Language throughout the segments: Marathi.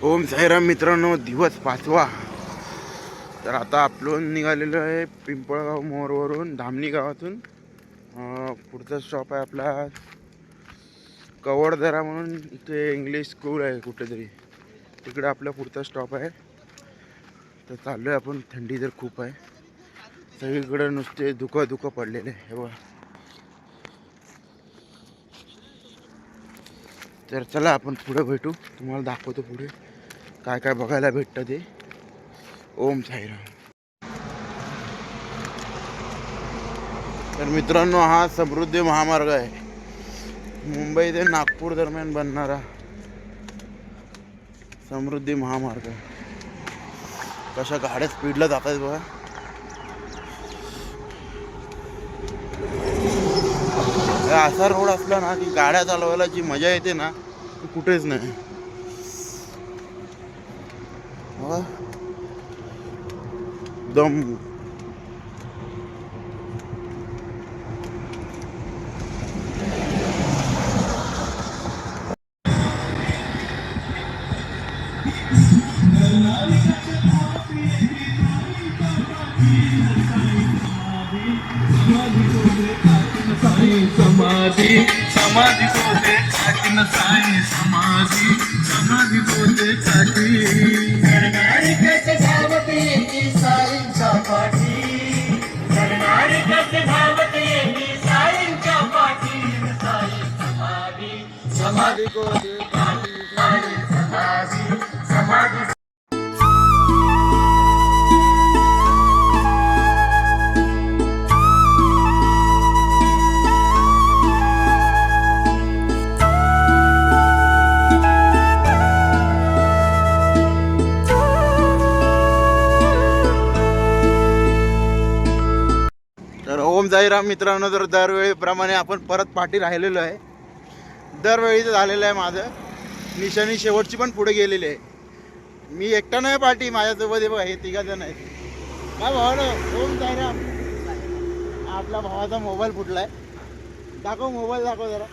ओम साईराम मित्रांनो, दिवस 5वा. तर आता आपण निघालेलो आहे पिंपळगाव मोरवरून, धामणी गावातून. पुढचा स्टॉप आहे आपला कवडदरा म्हणून, इथे इंग्लिश स्कूल आहे कुठेतरी, तिकडे आपला पुढचा स्टॉप आहे. तर चाललो आहे आपण. थंडी तर खूप आहे, सगळीकडे नुसते धुकं पडलेले आहे हे बघा. तर चला आपण पुढे भेटू, तुम्हाला दाखवतो पुढे काय काय बघायला भेटतं ते. ओम साईराम. तर मित्रांनो, हा समृद्धी महामार्ग आहे, मुंबई ते नागपूर दरम्यान बनणारा समृद्धी महामार्ग. कशा गाड्या स्पीडला जात आहेत बघा. असा रोड असला ना की गाड्या चालवायला जी मजा येते ना ती कुठेच नाही. दम समाधी समाधी होते काठीन साई समाधी समाधी होते काठी गणनारी कसे धावते येती साईंच्या पाठी गणनारी कसे धावते येती साईंच्या पाठी साई समाधी समाधी होते काठी साई समाधी समाधी. तर ओम साईराम मित्रांनो, तर दरवेळीप्रमाणे आपण परत पाठी राहिलेलो आहे. दरवेळीचं झालेलं आहे माझं. निशाणी शेवटची पण पुढे गेलेली आहे. मी एकटा नाही पाठी, माझ्यासोबत हे बघा, हे 3 जण आहेत. काय भावानं? ओम साईराम. आपला भावाचा मोबाईल फुटलाय. दाखव मोबाईल, दाखव जरा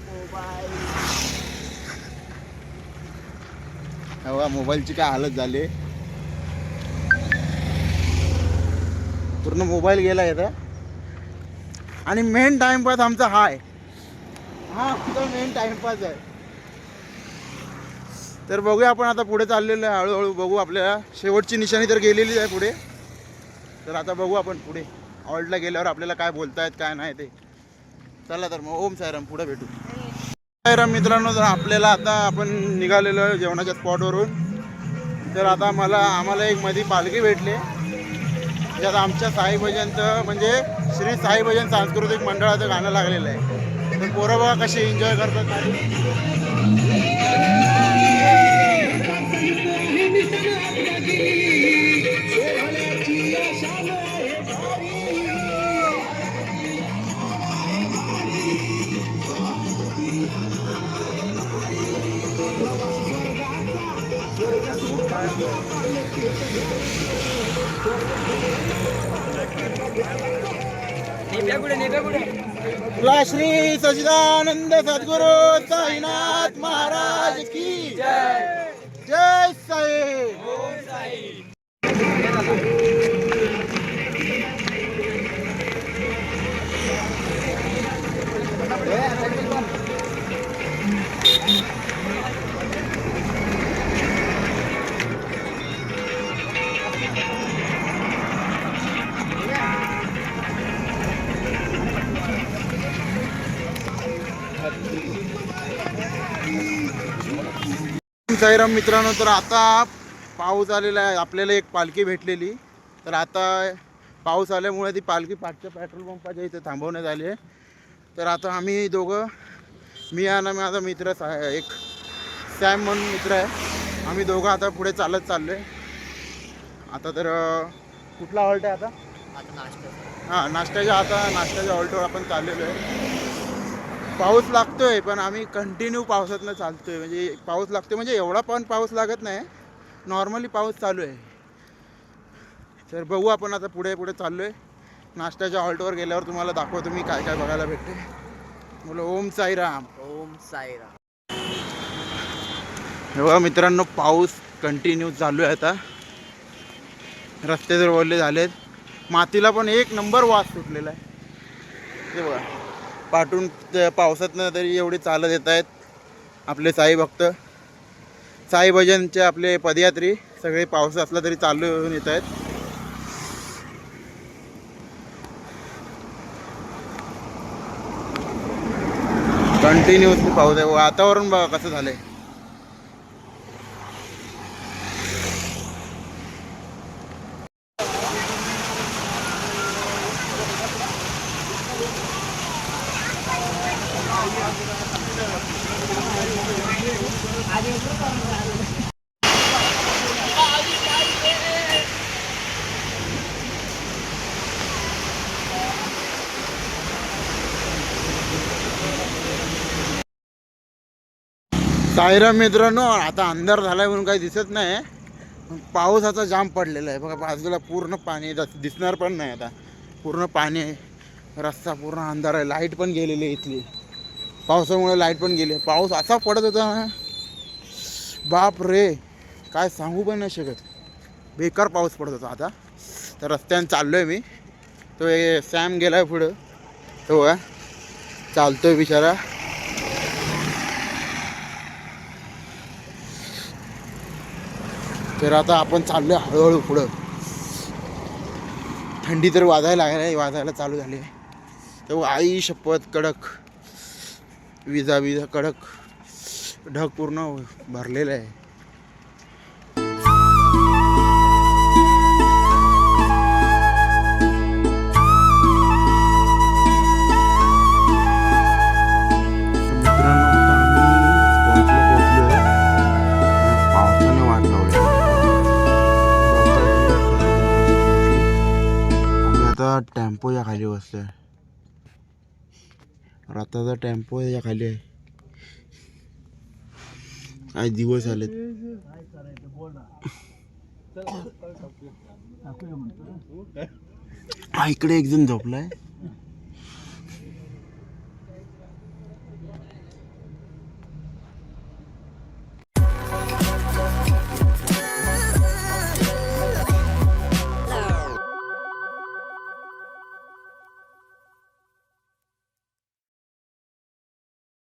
मोबाईल. हवा मोबाईलची काय हालत झाली, पूर्ण मोबाईल गेला येतं. आणि मेन टाइमपास आमचा हा आहे, हा आमचा मेन टाइमपास आहे. तर बघूया आपण आता पुढे चाललेलो आहे, हळूहळू बघू. आपल्याला शेवटची निशाणी तर गेलेलीच आहे पुढे. तर आता बघू आपण पुढे ऑल्टला गेल्यावर आपल्याला काय बोलतायत काय नाही ते. चला तर मग ओम साईराम, पुढे भेटू. साईराम मित्रांनो, तर आपल्याला आता आपण निघालेलो आहे जेवणाच्या स्पॉटवरून. तर आता आम्हाला एक मध्ये पालखी भेटली, ज्यात आमच्या साई भजनचं म्हणजे श्री साई भजन सांस्कृतिक मंडळाचं गाणं लागलेलं आहे. तर पोरं बघा कसे एन्जॉय करतात. श्री सच्चिदानंद सद्गुरु साईनाथ महाराज की जय. जय साई. साईराम मित्रांनो, तर आता पाऊस आलेला आहे. आपल्याला एक पालखी भेटलेली, तर आता पाऊस आल्यामुळे ती पालखी पाठच्या पेट्रोल पंपाच्या इथे थांबवण्यात आली आहे. तर आता आम्ही दोघं, मी आणि माझा मित्र एक सॅम म्हणून मित्र आहे, आम्ही दोघं आता पुढे चालत चाललो आहे. आता तर कुठला हॉल्ट आहे आता? नाश्त्याच्या हॉल्टवर आपण चाललेलो आहे. पाऊस लागतोय पण आम्ही कंटिन्यू पावसातनं चालतोय. म्हणजे पाऊस लागतोय म्हणजे एवढा पण पाऊस लागत नाही, नॉर्मली पाऊस चालू आहे. तर बघू आपण आता पुढे चाललो आहे. नाश्त्याच्या हॉल्टवर गेल्यावर तुम्हाला दाखवतो मी काय काय बघायला भेटते. बोलो ओम साईराम. ओम साईराम. हे बघा मित्रांनो, पाऊस कंटिन्यू चालू आहे आता. रस्ते तर ओले झालेत, मातीला पण एक नंबर वास सुटलेला आहे. हे बघा, पाठून पावसातनं तरी एवढे चालत येत आहेत आपले साई भक्त, साई भजनचे आपले पदयात्री सगळे. पाऊस असला तरी चालू येऊन येत आहेत. कंटिन्युअसली पाऊस आहे. वातावरण बघा कसं झालंय. साईराम मित्रांनो, आता अंधार झालाय म्हणून काही दिसत नाही. पावसाचा जाम पडलेला आहे बघा. बाजूला पूर्ण पाणी, दिसणार पण नाही आता. पूर्ण पाणी आहे, रस्ता पूर्ण अंधार आहे. लाईट पण गेलेली आहे इथली, पावसामुळे लाईट पण गेली. पाऊस असा पडत होता ना, बाप रे, काय सांगू पण नाही शकत. बेकार पाऊस पडत होता. आता तर रस्त्याने चाललो आहे मी. तो सॅम गेला आहे पुढं, तो बघा चालतोय बिचारा. तर आता आपण चाललो आहे हळूहळू पुढं. थंडी तर वाजायला चालू झाली आहे. तर आई शपथ, कडक विजा कडक, ढग पूर्ण भरलेलं आहे. टेम्पो या खाली बसलोय. रथाचा टेम्पो या खाली आहे. काय दिवस आलेत. इकडे एक जण झोपलाय.